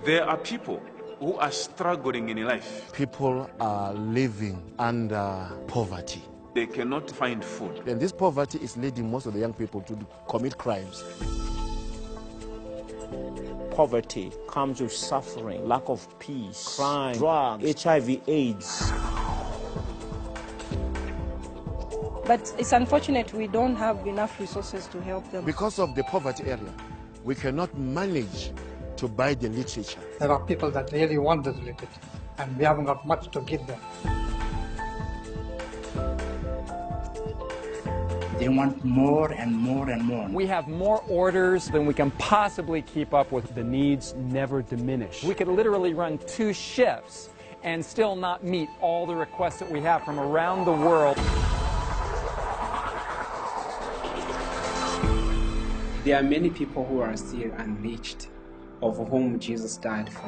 There are people who are struggling in life. People are living under poverty. They cannot find food. And this poverty is leading most of the young people to commit crimes. Poverty comes with suffering, lack of peace, crime, drugs, HIV, AIDS. But it's unfortunate we don't have enough resources to help them. Because of the poverty area, we cannot manage to buy the literature. There are people that really want this literature, and we haven't got much to give them. They want more and more and more. We have more orders than we can possibly keep up with. The needs never diminish. We could literally run 2 shifts and still not meet all the requests that we have from around the world. There are many people who are still unreached, of whom Jesus died for.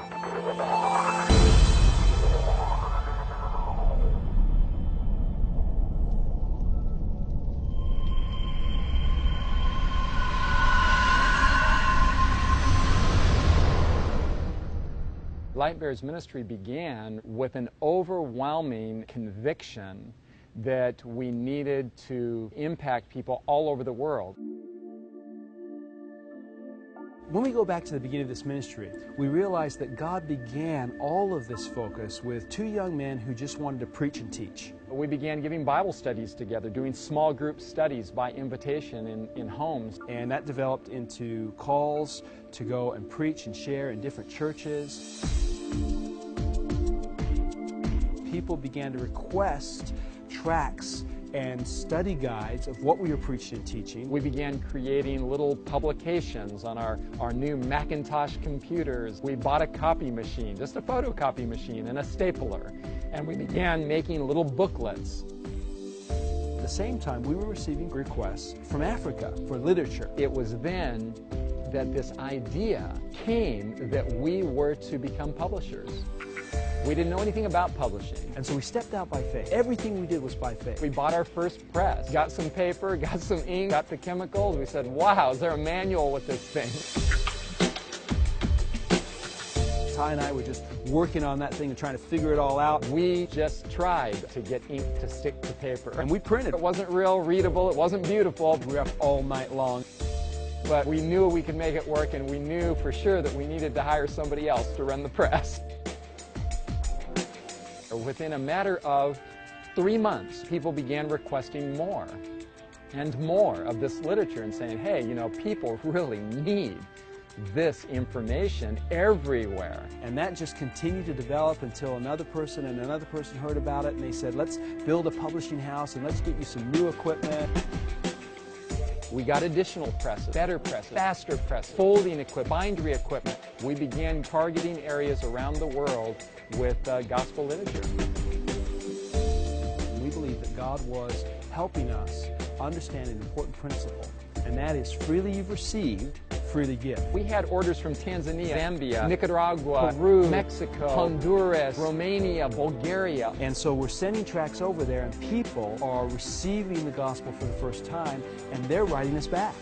Lightbearers Ministry began with an overwhelming conviction that we needed to impact people all over the world. When we go back to the beginning of this ministry, we realize that God began all of this focus with 2 young men who just wanted to preach and teach. We began giving Bible studies together, doing small group studies by invitation in homes. And that developed into calls to go and preach and share in different churches. People began to request tracts and study guides of what we were preaching and teaching. We began creating little publications on our new Macintosh computers. We bought a copy machine, just a photocopy machine and a stapler, and we began making little booklets. At the same time, we were receiving requests from Africa for literature. It was then that this idea came that we were to become publishers. We didn't know anything about publishing. And so we stepped out by faith. Everything we did was by faith. We bought our first press, got some paper, got some ink, got the chemicals. We said, wow, is there a manual with this thing? Ty and I were just working on that thing and trying to figure it all out. We just tried to get ink to stick to paper. And we printed. It wasn't real readable, it wasn't beautiful. We were up all night long. But we knew we could make it work, and we knew for sure that we needed to hire somebody else to run the press. Within a matter of 3 months, people began requesting more and more of this literature and saying, hey, you know, people really need this information everywhere. And that just continued to develop until another person and another person heard about it, and they said, let's build a publishing house and let's get you some new equipment. We got additional presses, better presses, faster presses, folding equipment, bindery equipment. We began targeting areas around the world with gospel literature. We believe that God was helping us understand an important principle, and that is freely you've received, freely give. We had orders from Tanzania, Zambia, Nicaragua, Peru, Mexico, Honduras, Romania, Bulgaria. And so we're sending tracts over there, and people are receiving the gospel for the first time, and they're writing us back.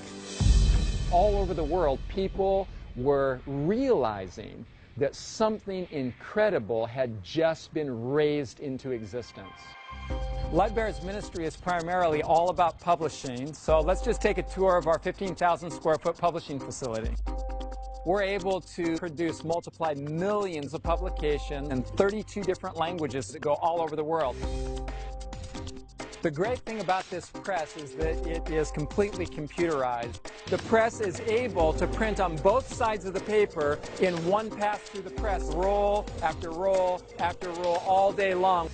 All over the world, people were realizing that something incredible had just been raised into existence. Lightbearers Ministry is primarily all about publishing, so let's just take a tour of our 15,000 square foot publishing facility. We're able to produce multiplied millions of publications in 32 different languages that go all over the world. The great thing about this press is that it is completely computerized. The press is able to print on both sides of the paper in one pass through the press, roll after roll after roll, all day long.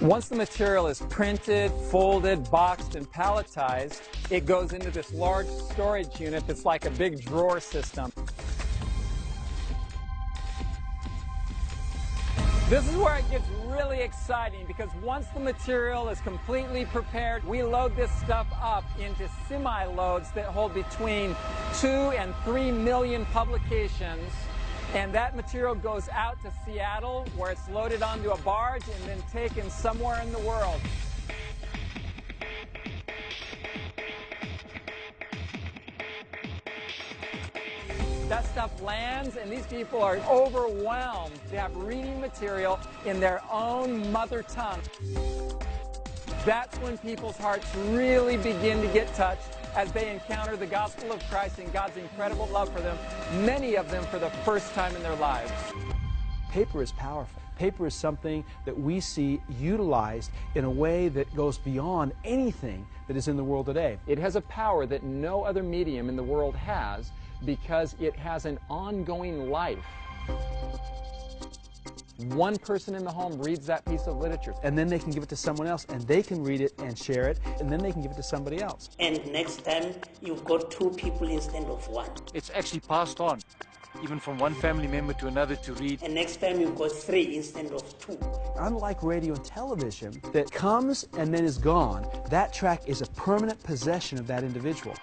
Once the material is printed, folded, boxed, and palletized, it goes into this large storage unit that's like a big drawer system. This is where it gets really exciting, because once the material is completely prepared, we load this stuff up into semi-loads that hold between 2 and 3 million publications. And that material goes out to Seattle, where it's loaded onto a barge and then taken somewhere in the world. That stuff lands, and these people are overwhelmed to have reading material in their own mother tongue. That's when people's hearts really begin to get touched as they encounter the gospel of Christ and God's incredible love for them, many of them for the first time in their lives. Paper is powerful. Paper is something that we see utilized in a way that goes beyond anything that is in the world today. It has a power that no other medium in the world has because it has an ongoing life. One person in the home reads that piece of literature. And then they can give it to someone else, and they can read it and share it, and then they can give it to somebody else. And next time, you've got 2 people instead of 1. It's actually passed on, even from one family member to another to read. And next time, you've got 3 instead of 2. Unlike radio and television, that comes and then is gone, that track is a permanent possession of that individual.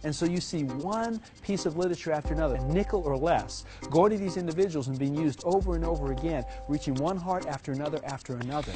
And so you see one piece of literature after another, a nickel or less, going to these individuals and being used over and over again, reaching one heart after another after another.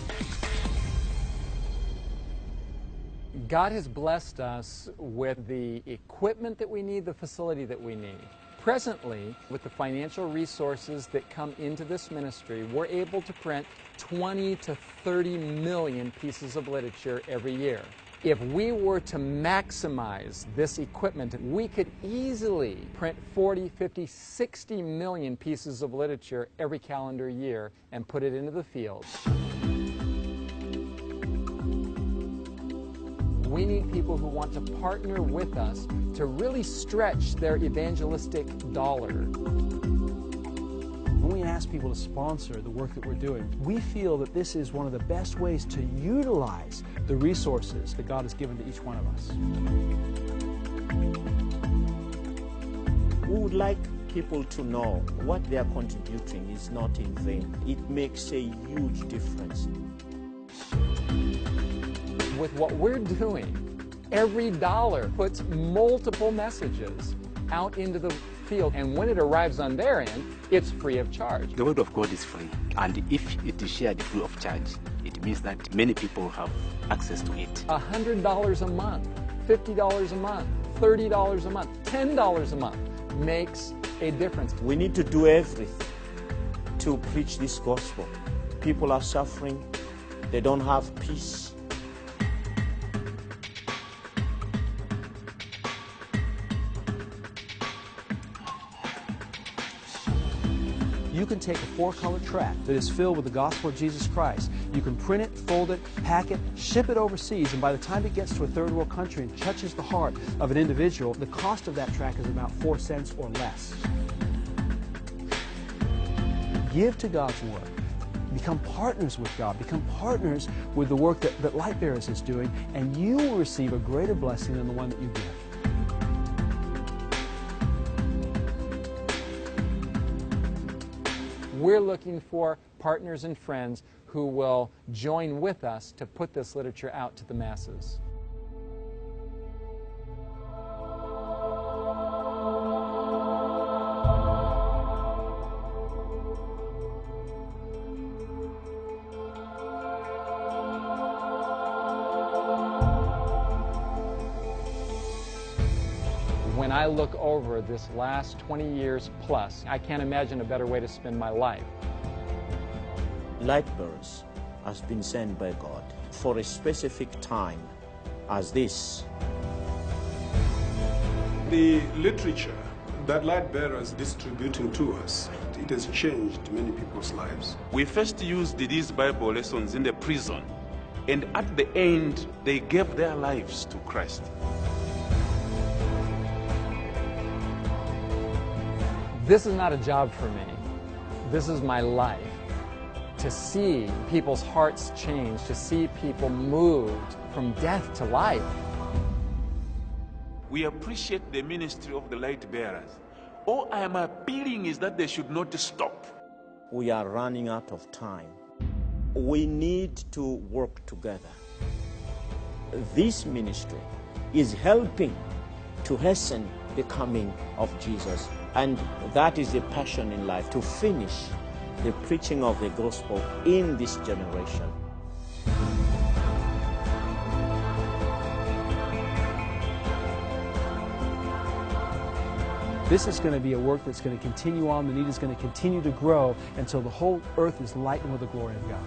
God has blessed us with the equipment that we need, the facility that we need. Presently, with the financial resources that come into this ministry, we're able to print 20 to 30 million pieces of literature every year. If we were to maximize this equipment, we could easily print 40, 50, 60 million pieces of literature every calendar year and put it into the field. We need people who want to partner with us to really stretch their evangelistic dollar. When we ask people to sponsor the work that we're doing, we feel that this is one of the best ways to utilize the resources that God has given to each one of us. We would like people to know what they are contributing is not in vain. It makes a huge difference. With what we're doing, every dollar puts multiple messages out into the field, and when it arrives on their end, it's free of charge. The Word of God is free, and if it is shared free of charge, it means that many people have access to it. $100 a month, $50 a month, $30 a month, $10 a month makes a difference. We need to do everything to preach this gospel. People are suffering, they don't have peace. You can take a 4-color tract that is filled with the gospel of Jesus Christ. You can print it, fold it, pack it, ship it overseas, and by the time it gets to a third world country and touches the heart of an individual, the cost of that tract is about 4 cents or less. Give to God's work. Become partners with God. Become partners with the work that Lightbearers is doing, and you will receive a greater blessing than the one that you give. We're looking for partners and friends who will join with us to put this literature out to the masses. When I look over this last 20 years plus, I can't imagine a better way to spend my life. Lightbearers has been sent by God for a specific time as this. The literature that Lightbearers is distributing to us, it has changed many people's lives. We first used these Bible lessons in the prison, and at the end, they gave their lives to Christ. This is not a job for me. This is my life. To see people's hearts change, to see people moved from death to life. We appreciate the ministry of the Lightbearers. All I am appealing is that they should not stop. We are running out of time. We need to work together. This ministry is helping to hasten the coming of Jesus. And that is the passion in life, to finish the preaching of the gospel in this generation. This is going to be a work that's going to continue on. The need is going to continue to grow until the whole earth is lightened with the glory of God.